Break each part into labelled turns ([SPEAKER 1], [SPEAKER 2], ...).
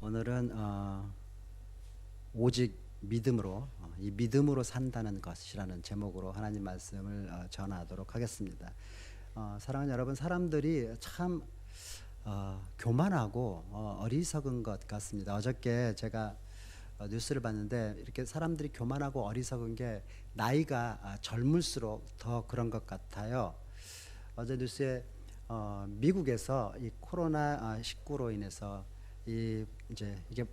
[SPEAKER 1] 오늘은 오직 믿음으로 이 믿음으로 산다는 것이라는 제목으로 하나님 말씀을 전하도록 하겠습니다. 사랑하는 여러분, 사람들이 참 교만하고 어리석은 것 같습니다. 어저께 제가 뉴스를 봤는데 이렇게 사람들이 교만하고 어리석은 게 나이가 젊을수록 더 그런 것 같아요. 어제 뉴스에 미국에서 이 코로나 19로 인해서 이게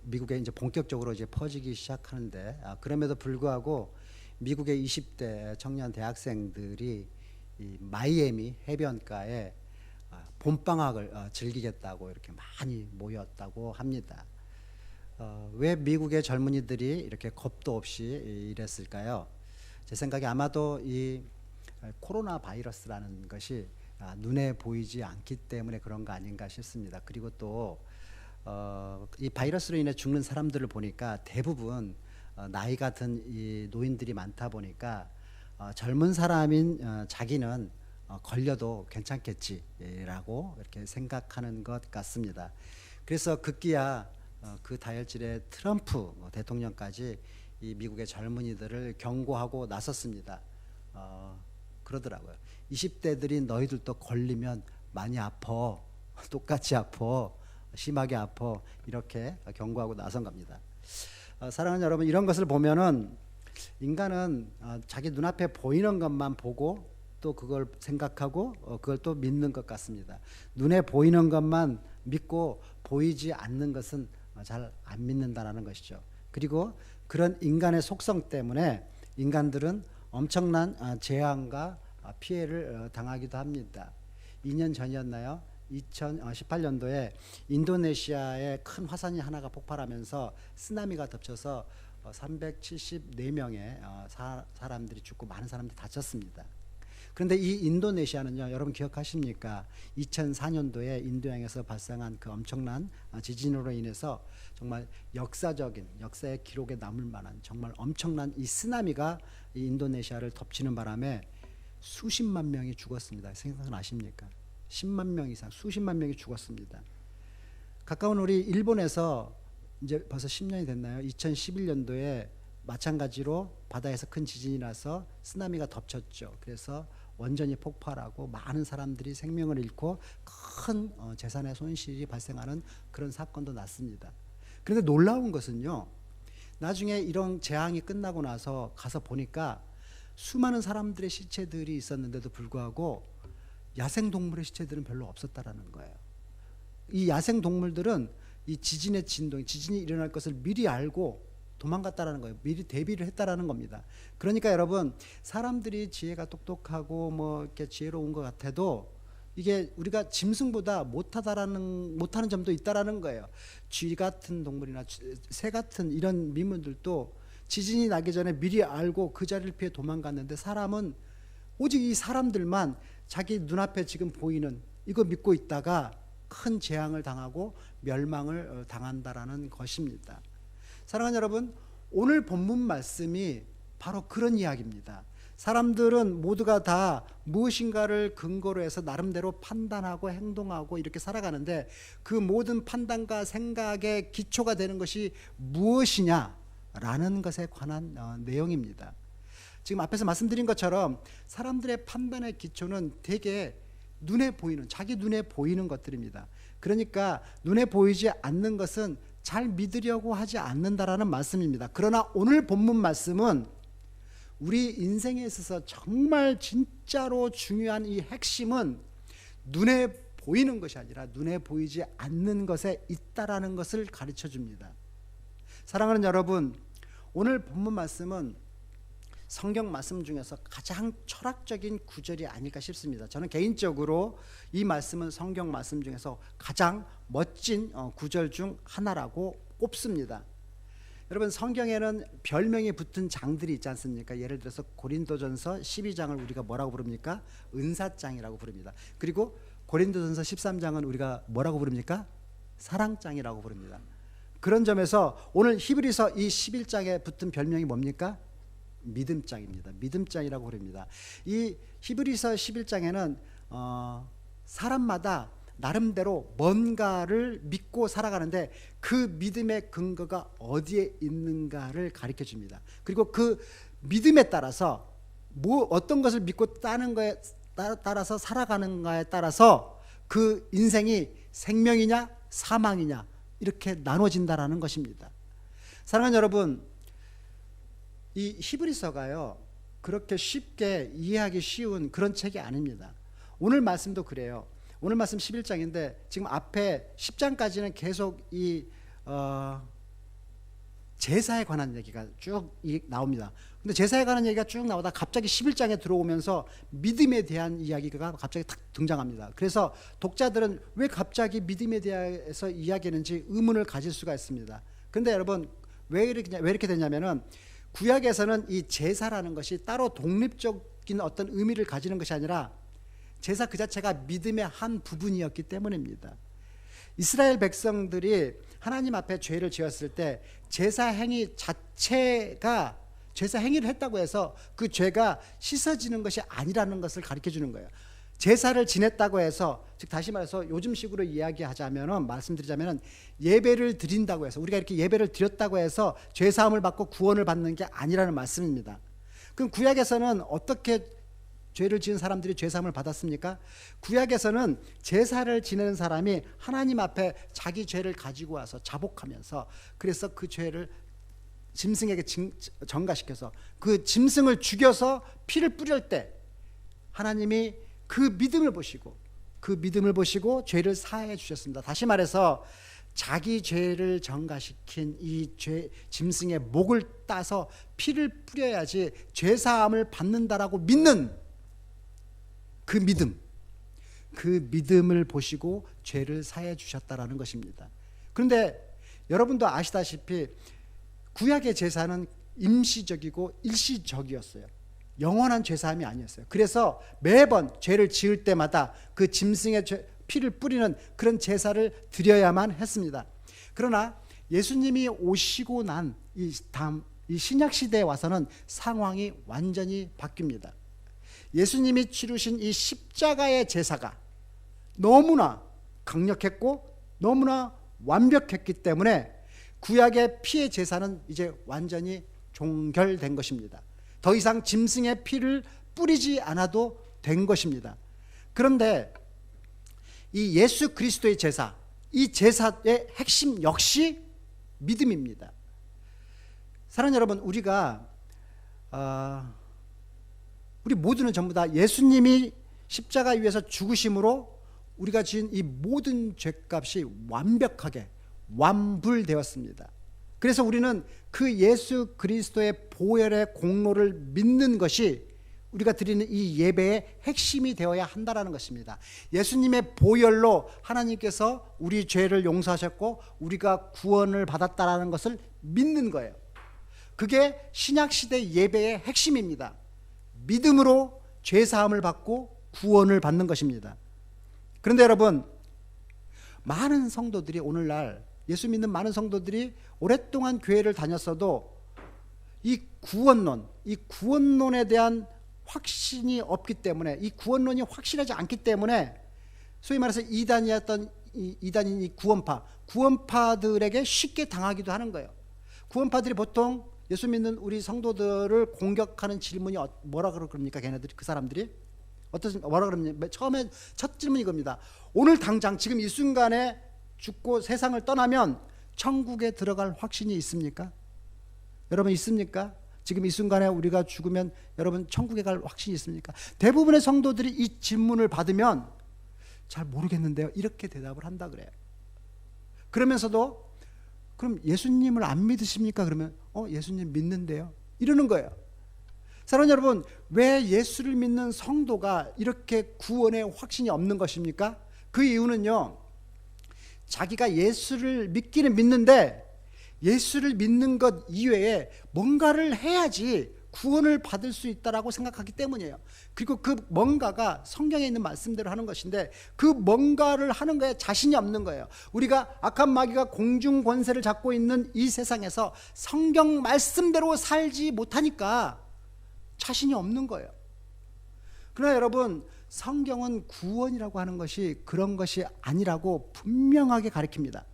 [SPEAKER 1] 미국에 이제 본격적으로 이제 퍼지기 시작하는데 그럼에도 불구하고 미국의 20대 청년 대학생들이 이 마이애미 해변가에 봄방학을 즐기겠다고 이렇게 많이 모였다고 합니다. 왜 미국의 젊은이들이 이렇게 겁도 없이 이랬을까요? 제 생각에 아마도 이 코로나 바이러스라는 것이 눈에 보이지 않기 때문에 그런 거 아닌가 싶습니다. 그리고 또 이 바이러스로 인해 죽는 사람들을 보니까 대부분 나이가 든 이 노인들이 많다 보니까 젊은 사람인 자기는 걸려도 괜찮겠지라고 이렇게 생각하는 것 같습니다. 그래서 급기야 그 다혈질의 트럼프 대통령까지 이 미국의 젊은이들을 경고하고 나섰습니다. 그러더라고요. 20대들이 너희들도 걸리면 많이 아파, 똑같이 아파, 심하게 아파, 이렇게 경고하고 나선 겁니다. 사랑하는 여러분, 이런 것을 보면은 인간은 자기 눈앞에 보이는 것만 보고 또 그걸 생각하고 그걸 또 믿는 것 같습니다. 눈에 보이는 것만 믿고 보이지 않는 것은 잘 안 믿는다라는 것이죠. 그리고 그런 인간의 속성 때문에 인간들은 엄청난 재앙과 피해를 당하기도 합니다. 2년 전이었나요? 2018년도에 인도네시아에 큰 화산이 하나가 폭발하면서 쓰나미가 덮쳐서 374명의 사람들이 죽고 많은 사람들이 다쳤습니다. 그런데 이 인도네시아는요, 여러분 기억하십니까? 2004년도에 인도양에서 발생한 그 엄청난 지진으로 인해서 정말 역사의 기록에 남을 만한 정말 엄청난 이 쓰나미가 이 인도네시아를 덮치는 바람에 수십만 명이 죽었습니다. 생각나십니까? 10만 명 이상, 수십만 명이 죽었습니다. 가까운 우리 일본에서 이제 벌써 10년이 됐나요? 2011년도에 마찬가지로 바다에서 큰 지진이 나서 쓰나미가 덮쳤죠. 그래서 원전이 폭발하고 많은 사람들이 생명을 잃고 큰 재산의 손실이 발생하는 그런 사건도 났습니다. 그런데 놀라운 것은요, 나중에 이런 재앙이 끝나고 나서 가서 보니까 수많은 사람들의 시체들이 있었는데도 불구하고 야생동물의 시체들은 별로 없었다라는 거예요. 이 야생동물들은 이 지진의 진동, 지진이 일어날 것을 미리 알고 도망갔다라는 거예요. 미리 대비를 했다라는 겁니다. 그러니까 여러분, 사람들이 지혜가 똑똑하고 뭐 이렇게 지혜로운 것 같아도 이게 우리가 짐승보다 못하는 점도 있다라는 거예요. 쥐 같은 동물이나 새 같은 이런 미문들도 지진이 나기 전에 미리 알고 그 자리를 피해 도망갔는데, 사람은 오직 이 사람들만 자기 눈앞에 지금 보이는 이거 믿고 있다가 큰 재앙을 당하고 멸망을 당한다라는 것입니다. 사랑하는 여러분, 오늘 본문 말씀이 바로 그런 이야기입니다. 사람들은 모두가 다 무엇인가를 근거로 해서 나름대로 판단하고 행동하고 이렇게 살아가는데, 그 모든 판단과 생각의 기초가 되는 것이 무엇이냐라는 것에 관한 내용입니다. 지금 앞에서 말씀드린 것처럼 사람들의 판단의 기초는 대개 눈에 보이는, 자기 눈에 보이는 것들입니다. 그러니까 눈에 보이지 않는 것은 잘 믿으려고 하지 않는다라는 말씀입니다. 그러나 오늘 본문 말씀은 우리 인생에 있어서 정말 진짜로 중요한 이 핵심은 눈에 보이는 것이 아니라 눈에 보이지 않는 것에 있다라는 것을 가르쳐 줍니다. 사랑하는 여러분, 오늘 본문 말씀은 성경 말씀 중에서 가장 철학적인 구절이 아닐까 싶습니다. 저는 개인적으로 이 말씀은 성경 말씀 중에서 가장 멋진 구절 중 하나라고 꼽습니다. 여러분, 성경에는 별명이 붙은 장들이 있지 않습니까? 예를 들어서 고린도전서 12장을 우리가 뭐라고 부릅니까? 은사장이라고 부릅니다. 그리고 고린도전서 13장은 우리가 뭐라고 부릅니까? 사랑장이라고 부릅니다. 그런 점에서 오늘 히브리서 이 11장에 붙은 별명이 뭡니까? 믿음장입니다. 믿음장이라고 부릅니다. 이 히브리서 11장에는 사람마다 나름대로 뭔가를 믿고 살아가는데 그 믿음의 근거가 어디에 있는가를 가르쳐 줍니다. 그리고 그 믿음에 따라서 어떤 것을 믿고 따는 거에 따라서 살아가는가에 따라서 그 인생이 생명이냐 사망이냐 이렇게 나눠진다라는 것입니다. 사랑하는 여러분, 이 히브리서가요 그렇게 쉽게 이해하기 쉬운 그런 책이 아닙니다. 오늘 말씀도 그래요. 오늘 말씀 11장인데 지금 앞에 10장까지는 계속 이 제사에 관한 얘기가 쭉 나옵니다. 근데 제사에 관한 얘기가 쭉 나오다 갑자기 11장에 들어오면서 믿음에 대한 이야기가 갑자기 탁 등장합니다. 그래서 독자들은 왜 갑자기 믿음에 대해서 이야기하는지 의문을 가질 수가 있습니다. 그런데 여러분 왜 이렇게 되냐면은 구약에서는 이 제사라는 것이 따로 독립적인 어떤 의미를 가지는 것이 아니라 제사 그 자체가 믿음의 한 부분이었기 때문입니다. 이스라엘 백성들이 하나님 앞에 죄를 지었을 때 제사 행위 자체가 제사 행위를 했다고 해서 그 죄가 씻어지는 것이 아니라는 것을 가르쳐 주는 거예요. 제사를 지냈다고 해서, 즉 다시 말해서 요즘식으로 말씀드리자면은 예배를 드린다고 해서, 우리가 이렇게 예배를 드렸다고 해서 죄 사함을 받고 구원을 받는 게 아니라는 말씀입니다. 그럼 구약에서는 어떻게 죄를 지은 사람들이 죄 사함을 받았습니까? 구약에서는 제사를 지내는 사람이 하나님 앞에 자기 죄를 가지고 와서 자복하면서, 그래서 그 죄를 짐승에게 전가시켜서 그 짐승을 죽여서 피를 뿌릴 때 하나님이 그 믿음을 보시고 죄를 사해 주셨습니다. 다시 말해서 자기 죄를 전가시킨 이 짐승의 목을 따서 피를 뿌려야지 죄 사함을 받는다라고 믿는 그 믿음을 보시고 죄를 사해 주셨다라는 것입니다. 그런데 여러분도 아시다시피 구약의 제사는 임시적이고 일시적이었어요. 영원한 죄사함이 아니었어요. 그래서 매번 죄를 지을 때마다 그 짐승의 피를 뿌리는 그런 제사를 드려야만 했습니다. 그러나 예수님이 오시고 난 이 신약 시대에 와서는 상황이 완전히 바뀝니다. 예수님이 치르신 이 십자가의 제사가 너무나 강력했고 너무나 완벽했기 때문에 구약의 피의 제사는 이제 완전히 종결된 것입니다. 더 이상 짐승의 피를 뿌리지 않아도 된 것입니다. 그런데 이 예수 그리스도의 제사, 이 제사의 핵심 역시 믿음입니다. 사랑하는 여러분, 우리 모두는 전부 다 예수님이 십자가 위에서 죽으심으로 우리가 지은 이 모든 죄값이 완벽하게 완불되었습니다. 그래서 우리는 그 예수 그리스도의 보혈의 공로를 믿는 것이 우리가 드리는 이 예배의 핵심이 되어야 한다라는 것입니다. 예수님의 보혈로 하나님께서 우리 죄를 용서하셨고 우리가 구원을 받았다라는 것을 믿는 거예요. 그게 신약시대 예배의 핵심입니다. 믿음으로 죄 사함을 받고 구원을 받는 것입니다. 그런데 여러분, 많은 성도들이 오늘날 예수 믿는 많은 성도들이 오랫동안 교회를 다녔어도 이 구원론에 대한 확신이 없기 때문에, 이 구원론이 확실하지 않기 때문에 소위 말해서 이단인 이 구원파들에게 쉽게 당하기도 하는 거예요. 구원파들이 보통 예수 믿는 우리 성도들을 공격하는 질문이 뭐라 그럽니까? 걔네들이, 그 사람들이 뭐라 그럽니까? 처음에 첫 질문이 이겁니다. 오늘 당장 지금 이 순간에 죽고 세상을 떠나면 천국에 들어갈 확신이 있습니까? 여러분 있습니까? 지금 이 순간에 우리가 죽으면 여러분 천국에 갈 확신이 있습니까? 대부분의 성도들이 이 질문을 받으면 잘 모르겠는데요, 이렇게 대답을 한다 그래요. 그러면서도 그럼 예수님을 안 믿으십니까? 그러면 예수님 믿는데요, 이러는 거예요. 사랑하는 여러분, 왜 예수를 믿는 성도가 이렇게 구원의 확신이 없는 것입니까? 그 이유는요, 자기가 예수를 믿기는 믿는데 예수를 믿는 것 이외에 뭔가를 해야지 구원을 받을 수 있다라고 생각하기 때문이에요. 그리고 그 뭔가가 성경에 있는 말씀대로 하는 것인데 그 뭔가를 하는 거에 자신이 없는 거예요. 우리가 악한 마귀가 공중 권세를 잡고 있는 이 세상에서 성경 말씀대로 살지 못하니까 자신이 없는 거예요. 그러나 여러분, 성경은 구원이라고 하는 것이 그런 것이 아니라고 분명하게 가르칩니다.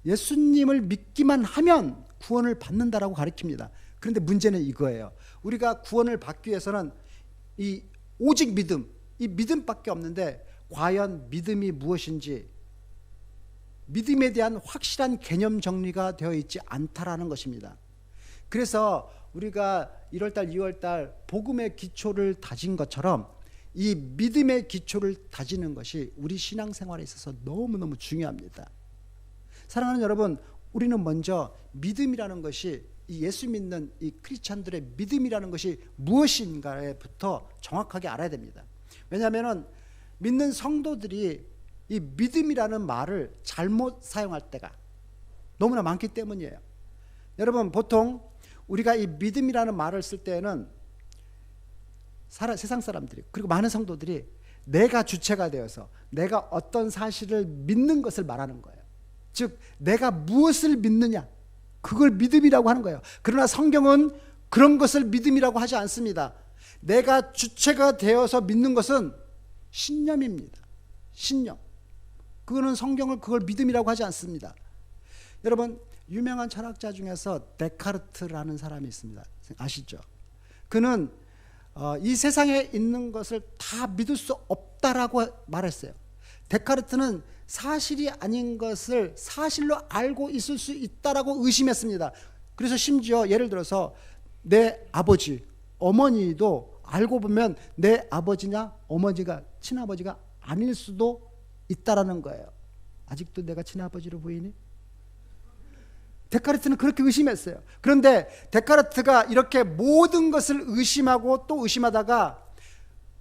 [SPEAKER 1] 예수님을 믿기만 하면 구원을 받는다라고 가르칩니다. 그런데 문제는 이거예요. 우리가 구원을 받기 위해서는 이 오직 믿음, 이 믿음밖에 없는데 과연 믿음이 무엇인지 믿음에 대한 확실한 개념 정리가 되어 있지 않다라는 것입니다. 그래서 우리가 1월달, 2월달 복음의 기초를 다진 것처럼 이 믿음의 기초를 다지는 것이 우리 신앙생활에 있어서 너무너무 중요합니다. 사랑하는 여러분, 우리는 먼저 믿음이라는 것이 이 예수 믿는 이 크리스찬들의 믿음이라는 것이 무엇인가부터 정확하게 알아야 됩니다. 왜냐하면 믿는 성도들이 이 믿음이라는 말을 잘못 사용할 때가 너무나 많기 때문이에요. 여러분, 보통 우리가 이 믿음이라는 말을 쓸 때는 세상 사람들이 그리고 많은 성도들이 내가 주체가 되어서 내가 어떤 사실을 믿는 것을 말하는 거예요. 즉 내가 무엇을 믿느냐, 그걸 믿음이라고 하는 거예요. 그러나 성경은 그런 것을 믿음이라고 하지 않습니다. 내가 주체가 되어서 믿는 것은 신념입니다. 신념. 그거는 성경을 그걸 믿음이라고 하지 않습니다. 여러분, 유명한 철학자 중에서 데카르트라는 사람이 있습니다. 아시죠? 그는 이 세상에 있는 것을 다 믿을 수 없다라고 말했어요. 데카르트는 사실이 아닌 것을 사실로 알고 있을 수 있다라고 의심했습니다. 그래서 심지어 예를 들어서 내 아버지, 어머니도 알고 보면 내 아버지냐 어머니가 친아버지가 아닐 수도 있다라는 거예요. 아직도 내가 친아버지로 보이니? 데카르트는 그렇게 의심했어요. 그런데 데카르트가 이렇게 모든 것을 의심하고 또 의심하다가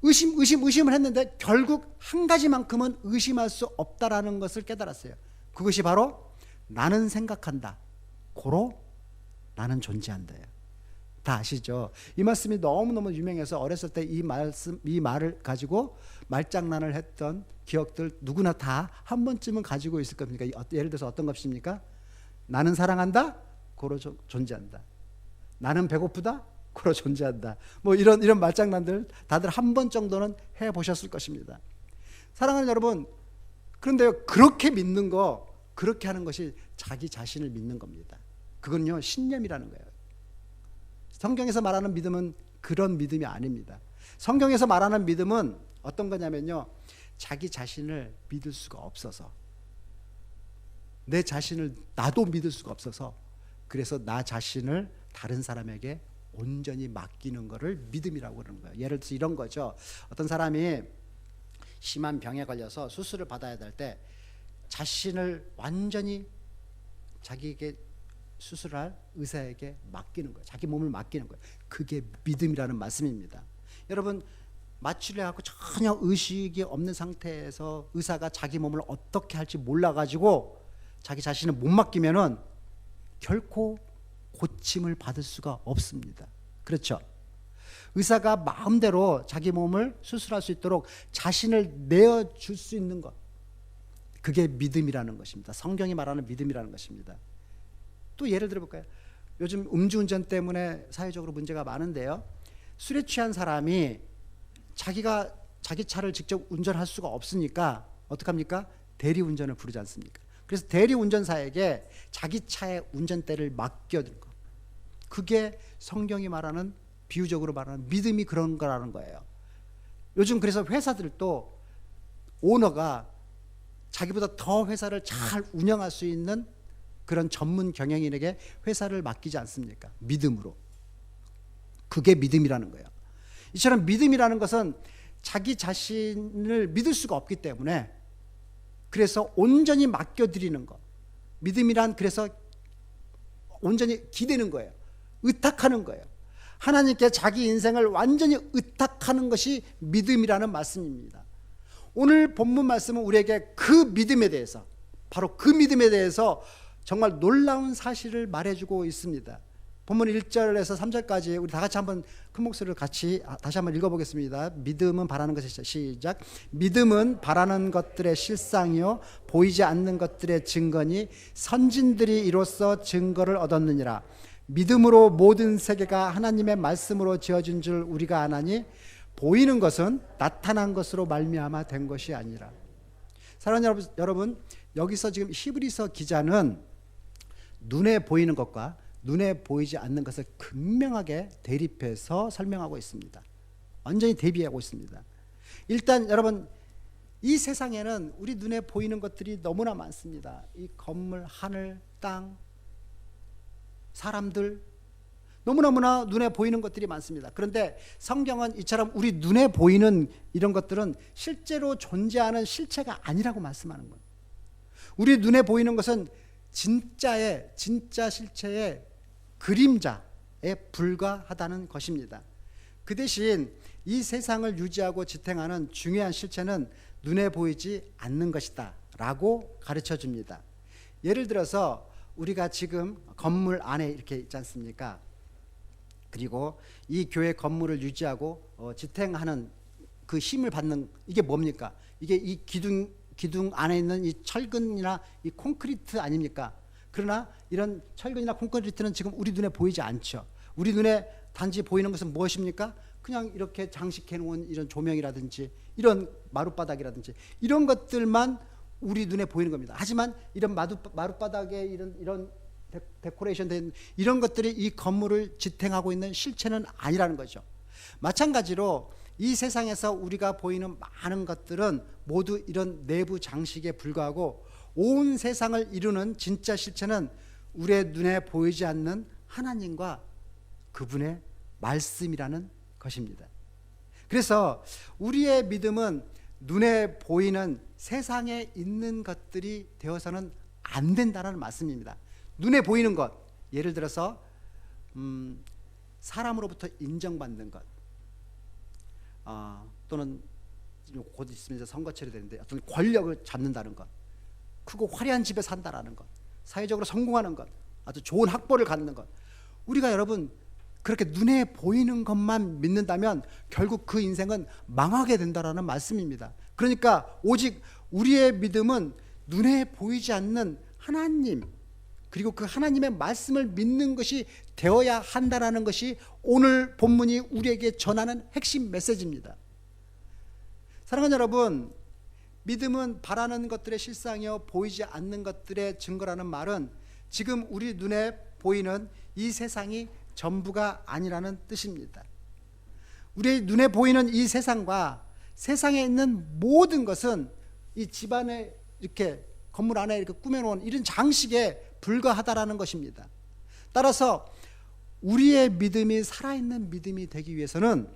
[SPEAKER 1] 의심을 했는데 결국 한 가지만큼은 의심할 수 없다라는 것을 깨달았어요. 그것이 바로 나는 생각한다, 고로 나는 존재한다예요. 다 아시죠? 이 말씀이 너무너무 유명해서 어렸을 때 이 말을 가지고 말장난을 했던 기억들 누구나 다 한 번쯤은 가지고 있을 겁니까? 예를 들어서 어떤 것입니까? 나는 사랑한다, 고로 존재한다. 나는 배고프다, 고로 존재한다. 뭐 이런 말장난들 다들 한 번 정도는 해보셨을 것입니다. 사랑하는 여러분, 그런데 그렇게 믿는 거, 그렇게 하는 것이 자기 자신을 믿는 겁니다. 그건요, 신념이라는 거예요. 성경에서 말하는 믿음은 그런 믿음이 아닙니다. 성경에서 말하는 믿음은 어떤 거냐면요, 자기 자신을 믿을 수가 없어서, 내 자신을 나도 믿을 수가 없어서, 그래서 나 자신을 다른 사람에게 온전히 맡기는 것을 믿음이라고 그러는 거예요. 예를 들어서 이런 거죠. 어떤 사람이 심한 병에 걸려서 수술을 받아야 될 때 자신을 완전히 자기에게 수술할 의사에게 맡기는 거예요. 자기 몸을 맡기는 거예요. 그게 믿음이라는 말씀입니다. 여러분, 마취를하고 전혀 의식이 없는 상태에서 의사가 자기 몸을 어떻게 할지 몰라가지고 자기 자신을 못 맡기면은 결코 고침을 받을 수가 없습니다. 그렇죠? 의사가 마음대로 자기 몸을 수술할 수 있도록 자신을 내어줄 수 있는 것, 그게 믿음이라는 것입니다. 성경이 말하는 믿음이라는 것입니다. 또 예를 들어볼까요? 요즘 음주운전 때문에 사회적으로 문제가 많은데요, 술에 취한 사람이 자기 차를 직접 운전할 수가 없으니까 어떡합니까? 대리운전을 부르지 않습니까? 그래서 대리운전사에게 자기 차의 운전대를 맡겨둔 것, 그게 성경이 말하는, 비유적으로 말하는 믿음이 그런 거라는 거예요. 요즘 그래서 회사들도 오너가 자기보다 더 회사를 잘 운영할 수 있는 그런 전문 경영인에게 회사를 맡기지 않습니까? 믿음으로. 그게 믿음이라는 거예요. 이처럼 믿음이라는 것은 자기 자신을 믿을 수가 없기 때문에 그래서 온전히 맡겨드리는 것, 믿음이란 그래서 온전히 기대는 거예요. 의탁하는 거예요. 하나님께 자기 인생을 완전히 의탁하는 것이 믿음이라는 말씀입니다. 오늘 본문 말씀은 우리에게 그 믿음에 대해서, 바로 그 믿음에 대해서 정말 놀라운 사실을 말해주고 있습니다. 본문 1절에서 3절까지 우리 다 같이 한번 큰 목소리로 같이 다시 한번 읽어보겠습니다. 믿음은 바라는 것이, 시작. 믿음은 바라는 것들의 실상이요 보이지 않는 것들의 증거니 선진들이 이로써 증거를 얻었느니라. 믿음으로 모든 세계가 하나님의 말씀으로 지어진 줄 우리가 아나니 보이는 것은 나타난 것으로 말미암아 된 것이 아니라. 사랑하는 여러분, 여기서 지금 히브리서 기자는 눈에 보이는 것과 눈에 보이지 않는 것을 극명하게 대립해서 설명하고 있습니다. 완전히 대비하고 있습니다. 일단 여러분, 이 세상에는 우리 눈에 보이는 것들이 너무나 많습니다. 이 건물, 하늘, 땅, 사람들, 너무너무나 눈에 보이는 것들이 많습니다. 그런데 성경은 이처럼 우리 눈에 보이는 이런 것들은 실제로 존재하는 실체가 아니라고 말씀하는 거예요. 우리 눈에 보이는 것은 진짜 실체의 그림자에 불과하다는 것입니다. 그 대신 이 세상을 유지하고 지탱하는 중요한 실체는 눈에 보이지 않는 것이다 라고 가르쳐 줍니다. 예를 들어서 우리가 지금 건물 안에 이렇게 있지 않습니까? 그리고 이 교회 건물을 유지하고 지탱하는 그 힘을 받는 이게 뭡니까? 이게 이 기둥 안에 있는 이 철근이나 이 콘크리트 아닙니까? 그러나 이런 철근이나 콘크리트는 지금 우리 눈에 보이지 않죠. 우리 눈에 단지 보이는 것은 무엇입니까? 그냥 이렇게 장식해 놓은 이런 조명이라든지 이런 마룻바닥이라든지 이런 것들만 우리 눈에 보이는 겁니다. 하지만 이런 마룻바닥에 이런 데코레이션 된 이런 것들이 이 건물을 지탱하고 있는 실체는 아니라는 거죠. 마찬가지로 이 세상에서 우리가 보이는 많은 것들은 모두 이런 내부 장식에 불과하고 온 세상을 이루는 진짜 실체는 우리의 눈에 보이지 않는 하나님과 그분의 말씀이라는 것입니다. 그래서 우리의 믿음은 눈에 보이는 세상에 있는 것들이 되어서는 안 된다는 말씀입니다. 눈에 보이는 것, 예를 들어서 사람으로부터 인정받는 것, 또는 곧 있으면 선거철이 되는데 어떤 권력을 잡는다는 것, 크고 화려한 집에 산다라는 것, 사회적으로 성공하는 것, 아주 좋은 학벌을 갖는 것. 우리가 여러분 그렇게 눈에 보이는 것만 믿는다면 결국 그 인생은 망하게 된다라는 말씀입니다. 그러니까 오직 우리의 믿음은 눈에 보이지 않는 하나님, 그리고 그 하나님의 말씀을 믿는 것이 되어야 한다라는 것이 오늘 본문이 우리에게 전하는 핵심 메시지입니다. 사랑하는 여러분, 믿음은 바라는 것들의 실상이요 보이지 않는 것들의 증거라는 말은 지금 우리 눈에 보이는 이 세상이 전부가 아니라는 뜻입니다. 우리 눈에 보이는 이 세상과 세상에 있는 모든 것은 이 집안에 이렇게 건물 안에 이렇게 꾸며놓은 이런 장식에 불과하다라는 것입니다. 따라서 우리의 믿음이 살아있는 믿음이 되기 위해서는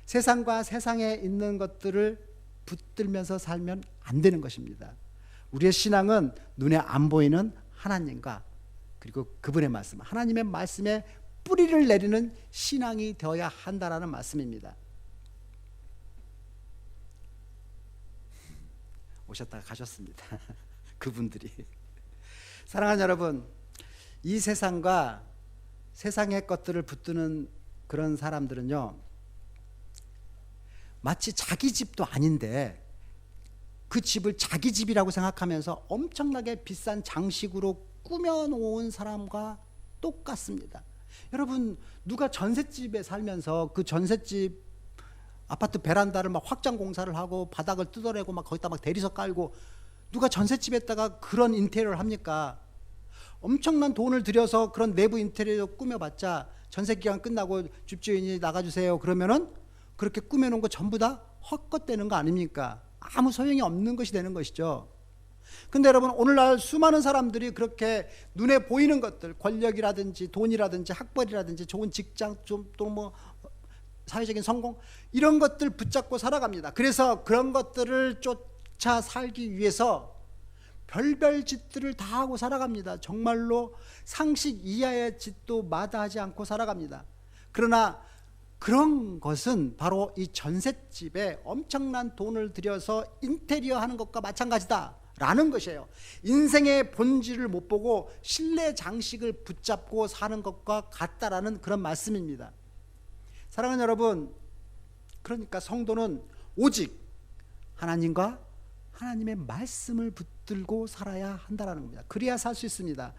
[SPEAKER 1] 세상과 세상에 있는 것들을 붙들면서 살면 안 되는 것입니다. 우리의 신앙은 눈에 안 보이는 하나님과 그리고 그분의 말씀, 하나님의 말씀에 뿌리를 내리는 신앙이 되어야 한다라는 말씀입니다. 오셨다가 가셨습니다. 그분들이. 사랑하는 여러분, 이 세상과 세상의 것들을 붙드는 그런 사람들은요, 마치 자기 집도 아닌데 그 집을 자기 집이라고 생각하면서 엄청나게 비싼 장식으로 꾸며놓은 사람과 똑같습니다. 여러분, 누가 전셋집에 살면서 그 전셋집 아파트 베란다를 막 확장 공사를 하고 바닥을 뜯어내고 막 거기다 막 대리석 깔고 누가 전셋집에다가 그런 인테리어를 합니까? 엄청난 돈을 들여서 그런 내부 인테리어 꾸며봤자 전셋기간 끝나고 집주인이 나가주세요 그러면은 그렇게 꾸며놓은 거 전부 다 헛것되는 거 아닙니까? 아무 소용이 없는 것이 되는 것이죠. 근데 여러분, 오늘날 수많은 사람들이 그렇게 눈에 보이는 것들, 권력이라든지 돈이라든지 학벌이라든지 좋은 직장, 또 뭐 사회적인 성공, 이런 것들 붙잡고 살아갑니다. 그래서 그런 것들을 쫓아 살기 위해서 별별 짓들을 다 하고 살아갑니다. 정말로 상식 이하의 짓도 마다하지 않고 살아갑니다. 그러나 그런 것은 바로 이 전셋집에 엄청난 돈을 들여서 인테리어 하는 것과 마찬가지다 라는 것이에요. 인생의 본질을 못 보고 실내 장식을 붙잡고 사는 것과 같다라는 그런 말씀입니다. 사랑하는 여러분, 그러니까 성도는 오직 하나님과 하나님의 말씀을 붙들고 살아야 한다는 겁니다. 그래야 살 수 있습니다.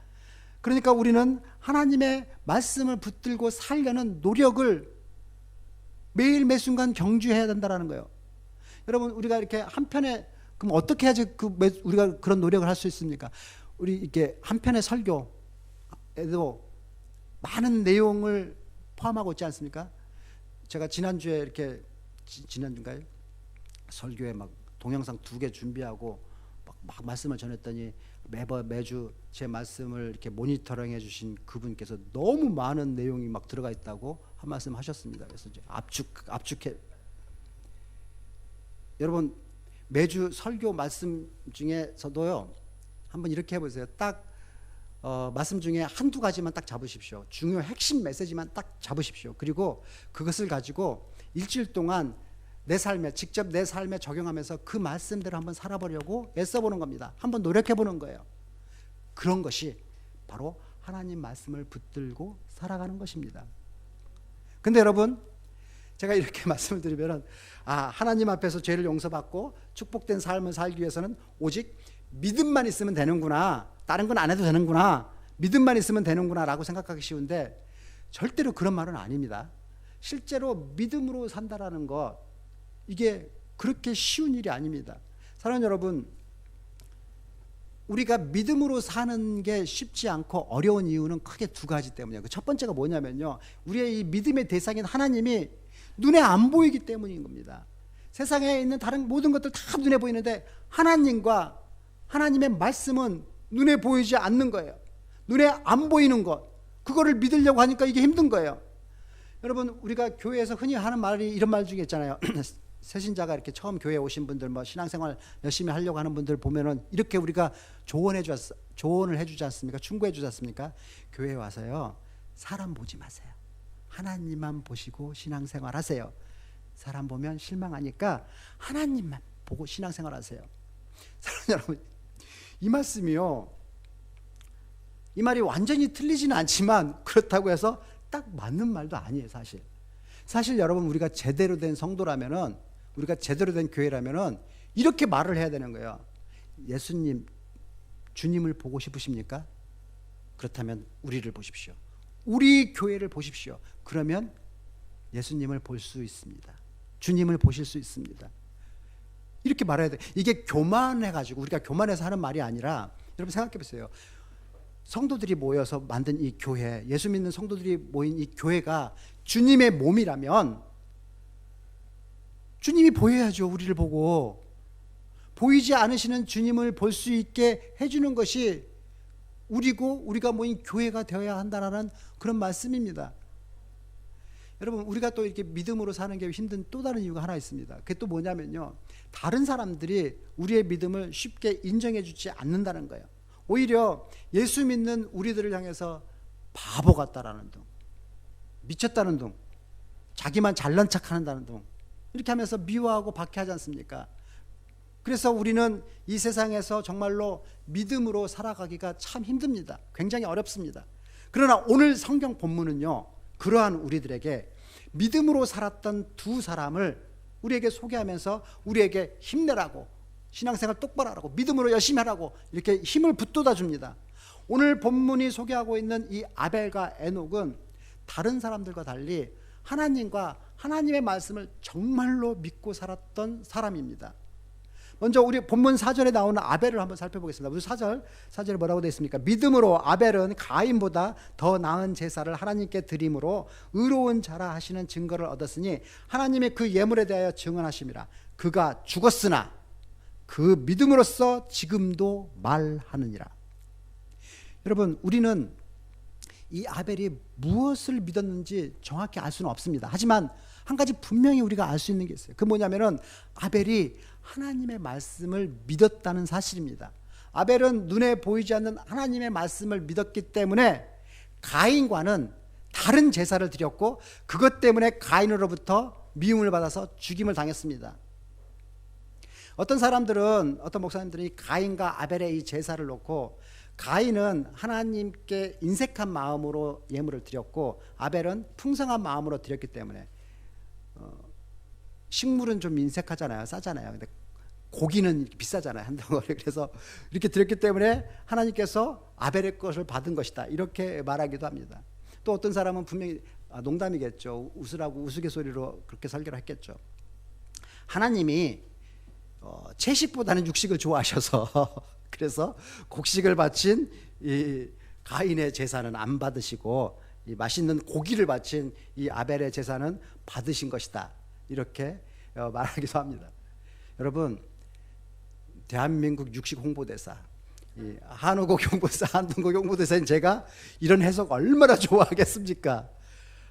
[SPEAKER 1] 그러니까 우리는 하나님의 말씀을 붙들고 살려는 노력을 매일 매 순간 경주해야 된다라는 거예요. 여러분, 우리가 이렇게 한편에, 그럼 어떻게 해야지 우리가 그런 노력을 할 수 있습니까? 우리 이렇게 한편의 설교에도 많은 내용을 포함하고 있지 않습니까? 제가 지난주에 이렇게, 지난주인가요? 설교에 막 동영상 2개 준비하고 막 말씀을 전했더니 매주 제 말씀을 이렇게 모니터링 해주신 그분께서 너무 많은 내용이 막 들어가 있다고 한 말씀 하셨습니다. 그래서 이제 압축해. 여러분, 매주 설교 말씀 중에서도요, 한번 이렇게 해보세요. 딱 말씀 중에 한두 가지만 딱 잡으십시오. 중요 핵심 메시지만 딱 잡으십시오. 그리고 그것을 가지고 일주일 동안 직접 내 삶에 적용하면서 그 말씀대로 한번 살아보려고 애써보는 겁니다. 한번 노력해보는 거예요. 그런 것이 바로 하나님 말씀을 붙들고 살아가는 것입니다. 근데 여러분, 제가 이렇게 말씀을 드리면, 하나님 앞에서 죄를 용서받고 축복된 삶을 살기 위해서는 오직 믿음만 있으면 되는구나, 다른 건 안 해도 되는구나, 믿음만 있으면 되는구나 라고 생각하기 쉬운데, 절대로 그런 말은 아닙니다. 실제로 믿음으로 산다라는 것, 이게 그렇게 쉬운 일이 아닙니다. 사랑하는 여러분, 우리가 믿음으로 사는 게 쉽지 않고 어려운 이유는 크게 2가지 때문이에요. 첫 번째가 뭐냐면요, 우리의 이 믿음의 대상인 하나님이 눈에 안 보이기 때문인 겁니다. 세상에 있는 다른 모든 것들 다 눈에 보이는데 하나님과 하나님의 말씀은 눈에 보이지 않는 거예요. 눈에 안 보이는 것, 그거를 믿으려고 하니까 이게 힘든 거예요. 여러분, 우리가 교회에서 흔히 하는 말이 이런 말 중에 있잖아요. 새신자가 이렇게 처음 교회에 오신 분들, 신앙생활 열심히 하려고 하는 분들 보면은 이렇게 우리가 조언을 해주지 않습니까? 충고해 주지 않습니까? 교회에 와서요, 사람 보지 마세요. 하나님만 보시고 신앙생활 하세요. 사람 보면 실망하니까 하나님만 보고 신앙생활 하세요. 사랑하는 여러분, 이 말씀이요, 이 말이 완전히 틀리지는 않지만 그렇다고 해서 딱 맞는 말도 아니에요. 사실 여러분, 우리가 제대로 된 성도라면은, 우리가 제대로 된 교회라면은 이렇게 말을 해야 되는 거예요. 예수님, 주님을 보고 싶으십니까? 그렇다면 우리를 보십시오. 우리 교회를 보십시오. 그러면 예수님을 볼 수 있습니다. 주님을 보실 수 있습니다. 이렇게 말해야 돼. 이게 교만해가지고, 우리가 교만해서 하는 말이 아니라, 여러분 생각해 보세요. 성도들이 모여서 만든 이 교회, 예수 믿는 성도들이 모인 이 교회가 주님의 몸이라면 주님이 보여야죠. 우리를 보고. 보이지 않으시는 주님을 볼 수 있게 해주는 것이 우리가 모인 교회가 되어야 한다는 그런 말씀입니다. 여러분, 우리가 또 이렇게 믿음으로 사는 게 힘든 또 다른 이유가 하나 있습니다. 그게 또 뭐냐면요, 다른 사람들이 우리의 믿음을 쉽게 인정해 주지 않는다는 거예요. 오히려 예수 믿는 우리들을 향해서 바보 같다라는 둥, 미쳤다는 둥, 자기만 잘난 척하는다는 둥, 이렇게 하면서 미워하고 박해하지 않습니까? 그래서 우리는 이 세상에서 정말로 믿음으로 살아가기가 참 힘듭니다. 굉장히 어렵습니다. 그러나 오늘 성경 본문은요, 그러한 우리들에게 믿음으로 살았던 2 사람을 우리에게 소개하면서 우리에게 힘내라고, 신앙생활 똑바로 하라고, 믿음으로 열심히 하라고 이렇게 힘을 북돋아 줍니다. 오늘 본문이 소개하고 있는 이 아벨과 에녹은 다른 사람들과 달리 하나님과 하나님의 말씀을 정말로 믿고 살았던 사람입니다. 먼저 우리 본문 4절에 나오는 아벨을 한번 살펴보겠습니다. 우리 4절에 뭐라고 되어 있습니까? 믿음으로 아벨은 가인보다 더 나은 제사를 하나님께 드림으로 의로운 자라 하시는 증거를 얻었으니 하나님의 그 예물에 대하여 증언하심이라. 그가 죽었으나 그 믿음으로써 지금도 말하느니라. 여러분, 우리는 이 아벨이 무엇을 믿었는지 정확히 알 수는 없습니다. 하지만 한 가지 분명히 우리가 알 수 있는 게 있어요. 그 뭐냐면은 아벨이 하나님의 말씀을 믿었다는 사실입니다. 아벨은 눈에 보이지 않는 하나님의 말씀을 믿었기 때문에 가인과는 다른 제사를 드렸고, 그것 때문에 가인으로부터 미움을 받아서 죽임을 당했습니다. 어떤 목사님들이 가인과 아벨의 이 제사를 놓고, 가인은 하나님께 인색한 마음으로 예물을 드렸고 아벨은 풍성한 마음으로 드렸기 때문에, 식물은 좀 인색하잖아요, 싸잖아요. 근데 고기는 비싸잖아요, 한 덩어리. 그래서 이렇게 드렸기 때문에 하나님께서 아벨의 것을 받은 것이다, 이렇게 말하기도 합니다. 또 어떤 사람은 분명히 농담이겠죠. 웃으라고 우스갯소리로 그렇게 설교를 했겠죠. 하나님이 채식보다는 육식을 좋아하셔서 그래서 곡식을 바친 이 가인의 제사는 안 받으시고 이 맛있는 고기를 바친 이 아벨의 제사는 받으신 것이다, 이렇게 말하기도 합니다. 여러분, 대한민국 육식 홍보대사, 이 한우국 홍보대사, 한동국 홍보대사인 제가 이런 해석 얼마나 좋아하겠습니까?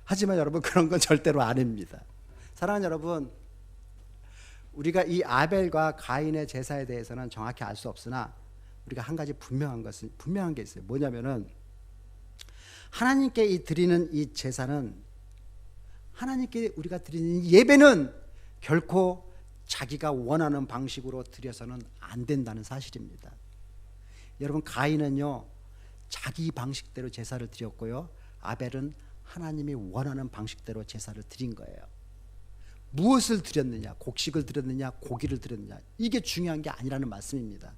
[SPEAKER 1] 하지만 여러분, 그런 건 절대로 아닙니다. 사랑하는 여러분, 우리가 이 아벨과 가인의 제사에 대해서는 정확히 알 수 없으나 우리가 한 가지 분명한 게 있어요. 뭐냐면은 하나님께 드리는 이 제사는, 하나님께 우리가 드리는 예배는 결코 자기가 원하는 방식으로 드려서는 안 된다는 사실입니다. 여러분, 가인은요 자기 방식대로 제사를 드렸고요, 아벨은 하나님이 원하는 방식대로 제사를 드린 거예요. 무엇을 드렸느냐, 곡식을 드렸느냐, 고기를 드렸느냐, 이게 중요한 게 아니라는 말씀입니다.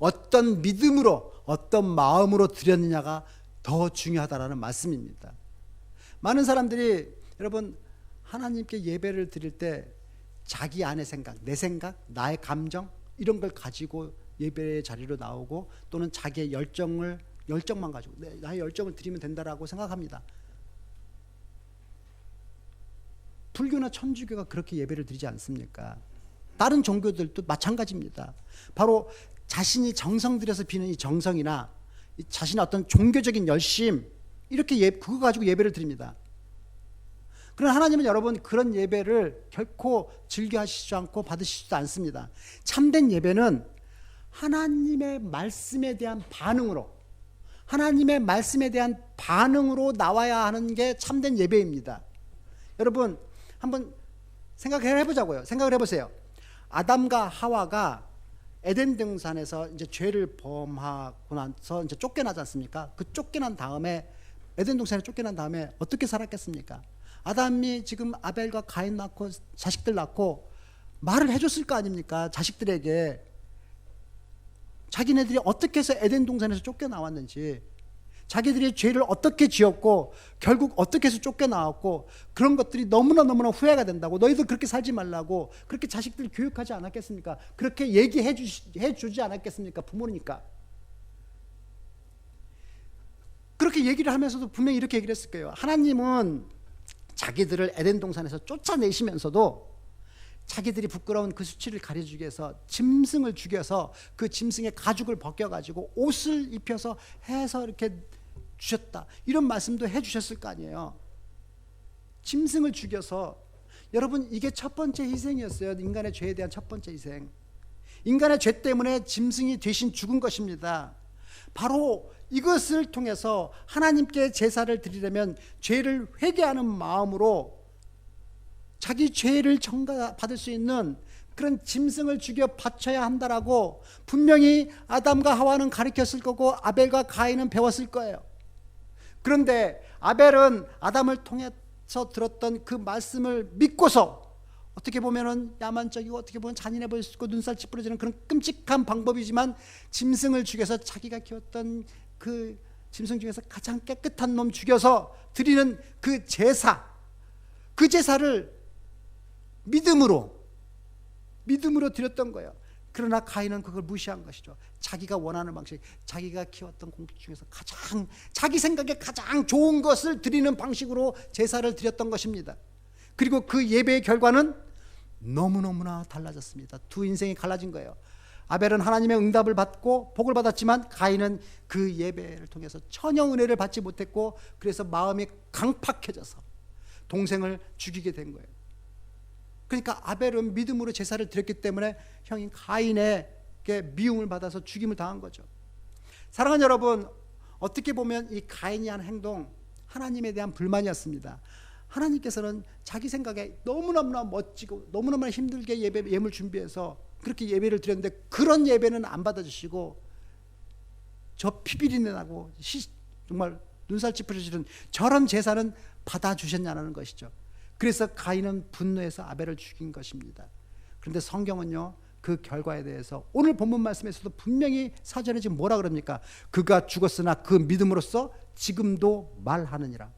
[SPEAKER 1] 어떤 믿음으로, 어떤 마음으로 드렸느냐가 더 중요하다라는 말씀입니다. 많은 사람들이 여러분, 하나님께 예배를 드릴 때 자기 안의 생각, 내 생각, 나의 감정, 이런 걸 가지고 예배의 자리로 나오고, 또는 자기의 열정만 가지고 나의 열정을 드리면 된다라고 생각합니다. 불교나 천주교가 그렇게 예배를 드리지 않습니까? 다른 종교들도 마찬가지입니다. 바로 자신이 정성 들여서 비는 이 정성이나 자신의 어떤 종교적인 열심, 이렇게 그거 가지고 예배를 드립니다. 그러나 하나님은 여러분, 그런 예배를 결코 즐겨 하시지 않고 받으시지도 않습니다. 참된 예배는 하나님의 말씀에 대한 반응으로, 하나님의 말씀에 대한 반응으로 나와야 하는 게 참된 예배입니다. 여러분, 한번 생각을 해보세요. 아담과 하와가 에덴 동산에서 이제 죄를 범하고 나서 이제 쫓겨나지 않습니까? 그 쫓겨난 다음에, 에덴 동산에 쫓겨난 다음에 어떻게 살았겠습니까? 아담이 지금 아벨과 가인 낳고 자식들 낳고 말을 해줬을 거 아닙니까? 자식들에게 자기네들이 어떻게 해서 에덴 동산에서 쫓겨나왔는지, 자기들이 죄를 어떻게 지었고 결국 어떻게 해서 쫓겨나왔고, 그런 것들이 너무나 후회가 된다고, 너희들 그렇게 살지 말라고 그렇게 자식들 교육하지 않았겠습니까? 그렇게 얘기해 주지 않았겠습니까? 부모니까. 그렇게 얘기를 하면서도 분명히 이렇게 얘기를 했을 거예요. 하나님은 자기들을 에덴 동산에서 쫓아내시면서도 자기들이 부끄러운 그 수치를 가려주기 위해서 짐승을 죽여서 그 짐승의 가죽을 벗겨가지고 옷을 입혀서 해서 이렇게 주셨다, 이런 말씀도 해주셨을 거 아니에요. 짐승을 죽여서. 여러분, 이게 첫 번째 희생이었어요. 인간의 죄에 대한 첫 번째 희생. 인간의 죄 때문에 짐승이 대신 죽은 것입니다. 바로 이것을 통해서 하나님께 제사를 드리려면 죄를 회개하는 마음으로 자기 죄를 전가받을 수 있는 그런 짐승을 죽여 바쳐야 한다라고 분명히 아담과 하와는 가르쳤을 거고, 아벨과 가인은 배웠을 거예요. 그런데 아벨은 아담을 통해서 들었던 그 말씀을 믿고서, 어떻게 보면은 야만적이고 어떻게 보면 잔인해 보일 수 있고 눈살 찌푸려지는 그런 끔찍한 방법이지만, 짐승을 죽여서 자기가 키웠던 그 짐승 중에서 가장 깨끗한 놈 죽여서 드리는 그 제사, 그 제사를 믿음으로 드렸던 거예요. 그러나 가인은 그걸 무시한 것이죠. 자기가 원하는 방식, 자기가 키웠던 공기 중에서 가장, 자기 생각에 가장 좋은 것을 드리는 방식으로 제사를 드렸던 것입니다. 그리고 그 예배의 결과는 너무너무나 달라졌습니다. 두 인생이 갈라진 거예요. 아벨은 하나님의 응답을 받고 복을 받았지만, 가인은 그 예배를 통해서 천영 은혜를 받지 못했고, 그래서 마음이 강팍해져서 동생을 죽이게 된 거예요. 그러니까 아벨은 믿음으로 제사를 드렸기 때문에 형인 가인에게 미움을 받아서 죽임을 당한 거죠. 사랑하는 여러분, 어떻게 보면 이 가인이 한 행동, 하나님에 대한 불만이었습니다. 하나님께서는 자기 생각에 너무너무나 멋지고 너무너무나 힘들게 예물 준비해서 그렇게 예배를 드렸는데, 그런 예배는 안 받아주시고 저 피비린내 나고 정말 눈살 찌푸려지는 저런 제사는 받아주셨냐는 것이죠. 그래서 가인은 분노해서 아벨을 죽인 것입니다. 그런데 성경은요, 그 결과에 대해서 오늘 본문 말씀에서도 분명히 사전에 지금 뭐라 그럽니까? 그가 죽었으나 그 믿음으로써 지금도 말하느니라.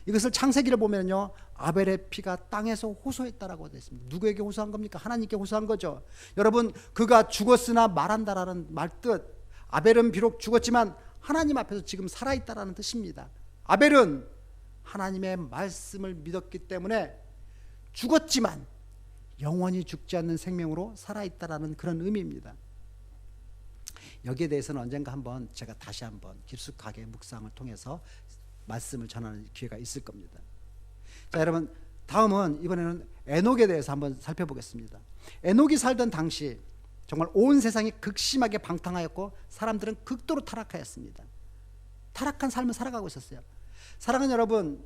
[SPEAKER 1] 이것을 창세기를 보면요, 아벨의 피가 땅에서 호소했다라고 되어 있습니다. 누구에게 호소한 겁니까? 하나님께 호소한 거죠. 여러분, 그가 죽었으나 말한다라는 말 뜻, 아벨은 비록 죽었지만 하나님 앞에서 지금 살아있다라는 뜻입니다. 아벨은 하나님의 말씀을 믿었기 때문에 죽었지만 영원히 죽지 않는 생명으로 살아있다라는 그런 의미입니다. 여기에 대해서는 언젠가 한번 제가 다시 한번 깊숙하게 묵상을 통해서 말씀을 전하는 기회가 있을 겁니다. 자, 여러분, 다음은 이번에는 에녹에 대해서 한번 살펴보겠습니다. 에녹이 살던 당시 정말 온 세상이 극심하게 방탕하였고 사람들은 극도로 타락하였습니다. 타락한 삶을 살아가고 있었어요. 사랑하는 여러분,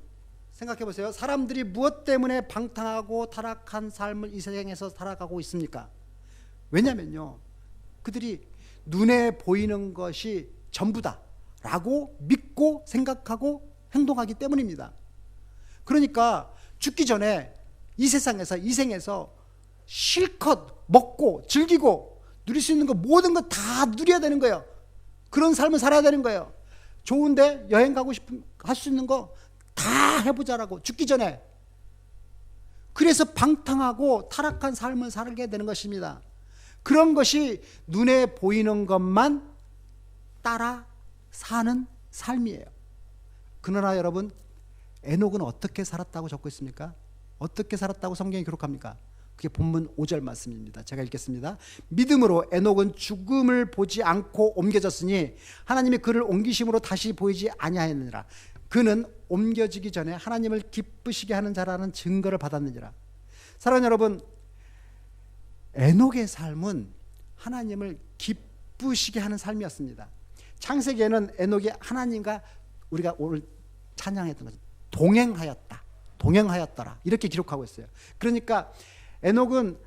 [SPEAKER 1] 생각해 보세요. 사람들이 무엇 때문에 방탕하고 타락한 삶을 이 세상에서 살아가고 있습니까? 왜냐면요, 그들이 눈에 보이는 것이 전부다 라고 믿고 생각하고 행동하기 때문입니다. 그러니까 죽기 전에 이 세상에서, 이 생에서 실컷 먹고 즐기고 누릴 수 있는 거, 모든 거 다 누려야 되는 거예요. 그런 삶을 살아야 되는 거예요. 좋은데 여행 가고 싶으면 할 수 있는 거 다 해보자라고, 죽기 전에. 그래서 방탕하고 타락한 삶을 살게 되는 것입니다. 그런 것이 눈에 보이는 것만 따라 사는 삶이에요. 그러나 여러분, 에녹은 어떻게 살았다고 적고 있습니까? 어떻게 살았다고 성경이 기록합니까? 그게 본문 5절 말씀입니다. 제가 읽겠습니다. 믿음으로 에녹은 죽음을 보지 않고 옮겨졌으니 하나님이 그를 옮기심으로 다시 보이지 아니하였느니라. 그는 옮겨지기 전에 하나님을 기쁘시게 하는 자라는 증거를 받았느니라. 사랑하는 여러분, 에녹의 삶은 하나님을 기쁘시게 하는 삶이었습니다. 창세기에는 에녹이 하나님과, 우리가 오늘 찬양했던 것은 동행하였더라 이렇게 기록하고 있어요. 그러니까 에녹은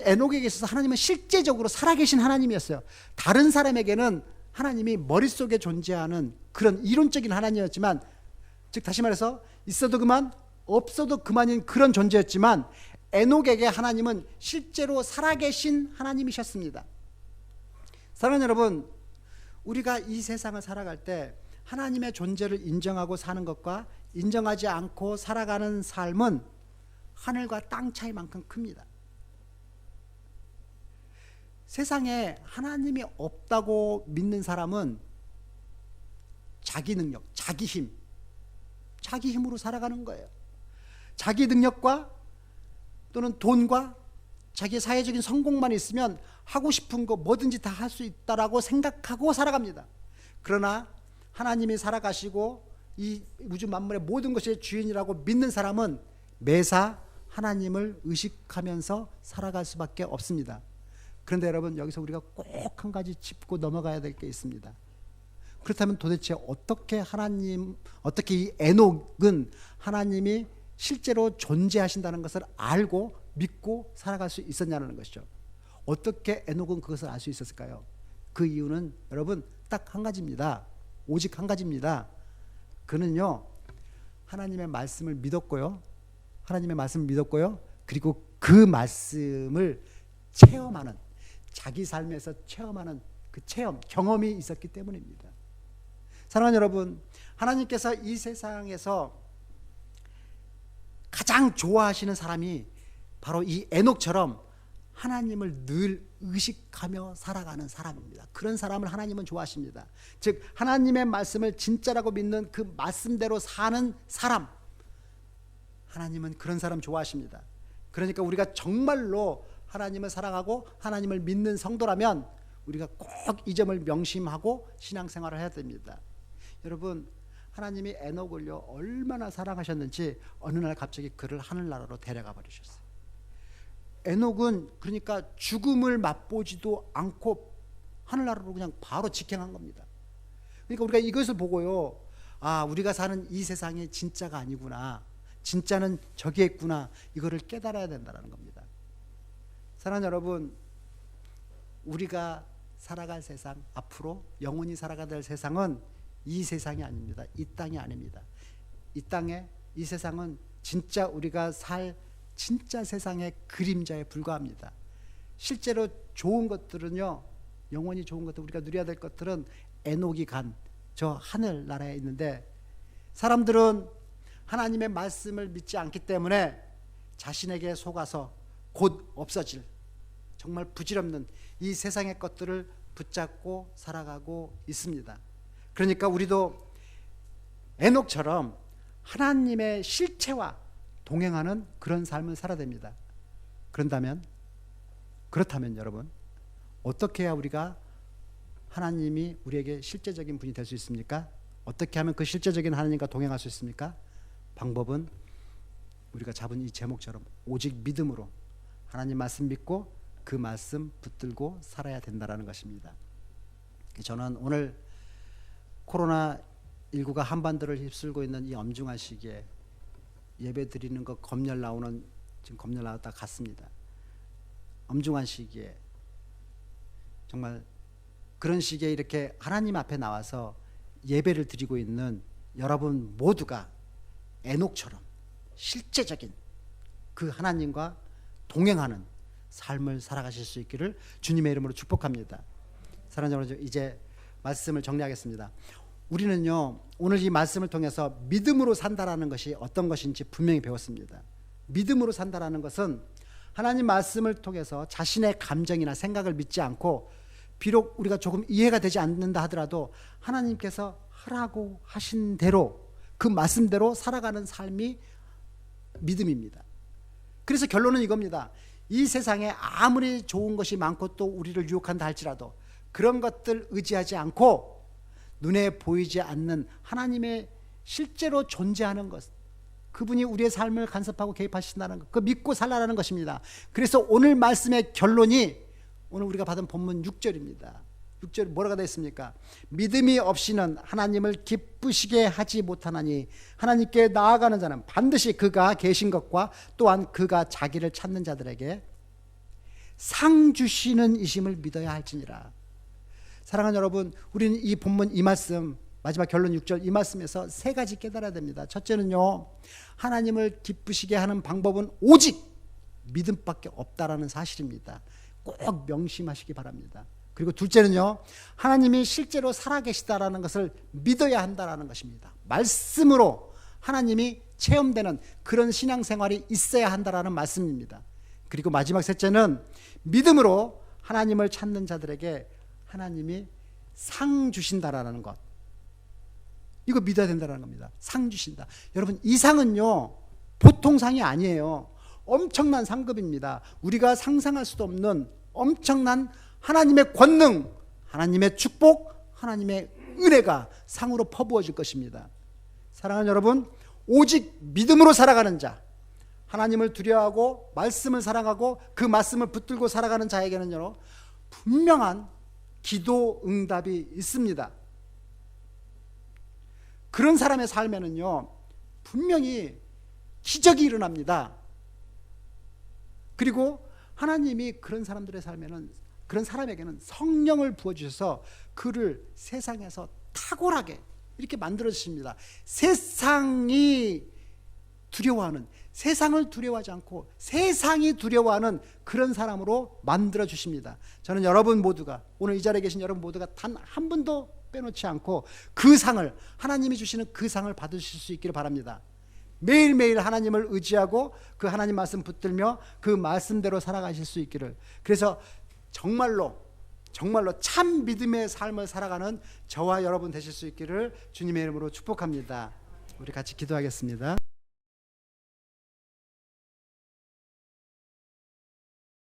[SPEAKER 1] 에녹에게 있어서 하나님은 실제적으로 살아계신 하나님이었어요. 다른 사람에게는 하나님이 머릿속에 존재하는 그런 이론적인 하나님이었지만, 즉 다시 말해서 있어도 그만 없어도 그만인 그런 존재였지만, 에녹에게 하나님은 실제로 살아계신 하나님이셨습니다. 사랑하는 여러분, 우리가 이 세상을 살아갈 때 하나님의 존재를 인정하고 사는 것과 인정하지 않고 살아가는 삶은 하늘과 땅 차이만큼 큽니다. 세상에 하나님이 없다고 믿는 사람은 자기 능력, 자기 힘으로 살아가는 거예요. 자기 능력과 또는 돈과 자기의 사회적인 성공만 있으면 하고 싶은 거 뭐든지 다 할 수 있다라고 생각하고 살아갑니다. 그러나 하나님이 살아가시고 이 우주 만물의 모든 것의 주인이라고 믿는 사람은 매사 하나님을 의식하면서 살아갈 수밖에 없습니다. 그런데 여러분, 여기서 우리가 꼭 한 가지 짚고 넘어가야 될 게 있습니다. 그렇다면 도대체 어떻게 이 에녹은 하나님이 실제로 존재하신다는 것을 알고 믿고 살아갈 수 있었냐는 것이죠. 어떻게 에녹은 그것을 알 수 있었을까요? 그 이유는 여러분 딱 한 가지입니다. 오직 한 가지입니다. 그는요, 하나님의 말씀을 믿었고요. 그리고 그 말씀을 체험하는, 자기 삶에서 체험하는 그 경험이 있었기 때문입니다. 사랑하는 여러분, 하나님께서 이 세상에서 가장 좋아하시는 사람이 바로 이 에녹처럼 하나님을 늘 의식하며 살아가는 사람입니다. 그런 사람을 하나님은 좋아하십니다. 즉 하나님의 말씀을 진짜라고 믿는 그 말씀대로 사는 사람, 하나님은 그런 사람 좋아하십니다. 그러니까 우리가 정말로 하나님을 사랑하고 하나님을 믿는 성도라면 우리가 꼭 이 점을 명심하고 신앙생활을 해야 됩니다. 여러분, 하나님이 에녹을요 얼마나 사랑하셨는지 어느 날 갑자기 그를 하늘나라로 데려가 버리셨어요. 에녹은 그러니까 죽음을 맛보지도 않고 하늘나라로 그냥 바로 직행한 겁니다. 그러니까 우리가 이것을 보고요, 아, 우리가 사는 이 세상이 진짜가 아니구나, 진짜는 저기에 있구나, 이거를 깨달아야 된다는 겁니다. 사랑하는 여러분, 우리가 살아갈 세상, 앞으로 영원히 살아가야 될 세상은 이 세상이 아닙니다. 이 땅이 아닙니다. 이 세상은 진짜 우리가 살 진짜 세상의 그림자에 불과합니다. 실제로 좋은 것들은요, 영원히 좋은 것들, 우리가 누려야 될 것들은 에녹이 간 저 하늘 나라에 있는데, 사람들은 하나님의 말씀을 믿지 않기 때문에 자신에게 속아서 곧 없어질 정말 부질없는 이 세상의 것들을 붙잡고 살아가고 있습니다. 그러니까 우리도 에녹처럼 하나님의 실체와 동행하는 그런 삶을 살아야 됩니다. 그렇다면 여러분, 어떻게 해야 우리가 하나님이 우리에게 실제적인 분이 될 수 있습니까? 어떻게 하면 그 실제적인 하나님과 동행할 수 있습니까? 방법은 우리가 잡은 이 제목처럼 오직 믿음으로 하나님 말씀 믿고 그 말씀 붙들고 살아야 된다는 것입니다. 저는 오늘 코로나19가 한반도를 휩쓸고 있는 이 엄중한 시기에 예배 드리는 거 지금 검열 나왔다 갔습니다. 엄중한 시기에 정말 그런 시기에 이렇게 하나님 앞에 나와서 예배를 드리고 있는 여러분 모두가 에녹처럼 실제적인 그 하나님과 동행하는 삶을 살아가실 수 있기를 주님의 이름으로 축복합니다. 사랑하는 여러분, 이제 말씀을 정리하겠습니다. 우리는요, 오늘 이 말씀을 통해서 믿음으로 산다라는 것이 어떤 것인지 분명히 배웠습니다. 믿음으로 산다라는 것은 하나님 말씀을 통해서 자신의 감정이나 생각을 믿지 않고, 비록 우리가 조금 이해가 되지 않는다 하더라도 하나님께서 하라고 하신 대로 그 말씀대로 살아가는 삶이 믿음입니다. 그래서 결론은 이겁니다. 이 세상에 아무리 좋은 것이 많고 또 우리를 유혹한다 할지라도 그런 것들 의지하지 않고 눈에 보이지 않는 하나님의 실제로 존재하는 것, 그분이 우리의 삶을 간섭하고 개입하신다는 것, 그 믿고 살라는 것입니다. 그래서 오늘 말씀의 결론이 오늘 우리가 받은 본문 6절입니다. 6절 뭐라고 되어 있습니까? 믿음이 없이는 하나님을 기쁘시게 하지 못하나니 하나님께 나아가는 자는 반드시 그가 계신 것과 또한 그가 자기를 찾는 자들에게 상 주시는 이심을 믿어야 할지니라. 사랑하는 여러분, 우리는 이 본문 이 말씀 마지막 결론 6절 이 말씀에서 세 가지 깨달아야 됩니다. 첫째는요, 하나님을 기쁘시게 하는 방법은 오직 믿음밖에 없다라는 사실입니다. 꼭 명심하시기 바랍니다. 그리고 둘째는요, 하나님이 실제로 살아계시다라는 것을 믿어야 한다라는 것입니다. 말씀으로 하나님이 체험되는 그런 신앙생활이 있어야 한다라는 말씀입니다. 그리고 마지막 셋째는 믿음으로 하나님을 찾는 자들에게 하나님이 상 주신다라는 것, 이거 믿어야 된다는 겁니다. 상 주신다. 여러분, 이 상은요 보통 상이 아니에요. 엄청난 상급입니다. 우리가 상상할 수도 없는 엄청난 하나님의 권능, 하나님의 축복, 하나님의 은혜가 상으로 퍼부어질 것입니다. 사랑하는 여러분, 오직 믿음으로 살아가는 자, 하나님을 두려워하고 말씀을 사랑하고 그 말씀을 붙들고 살아가는 자에게는요 분명한 기도 응답이 있습니다. 그런 사람의 삶에는요 분명히 기적이 일어납니다. 그리고 하나님이 그런 사람들의 삶에는, 그런 사람에게는 성령을 부어주셔서 그를 세상에서 탁월하게 이렇게 만들어주십니다. 세상이 두려워하는, 세상을 두려워하지 않고 세상이 두려워하는 그런 사람으로 만들어주십니다. 저는 여러분 모두가, 오늘 이 자리에 계신 여러분 모두가 단 한 분도 빼놓지 않고 그 상을, 하나님이 주시는 그 상을 받으실 수 있기를 바랍니다. 매일매일 하나님을 의지하고 그 하나님 말씀 붙들며 그 말씀대로 살아가실 수 있기를, 그래서 정말로 참 믿음의 삶을 살아가는 저와 여러분 되실 수 있기를 주님의 이름으로 축복합니다. 우리 같이 기도하겠습니다.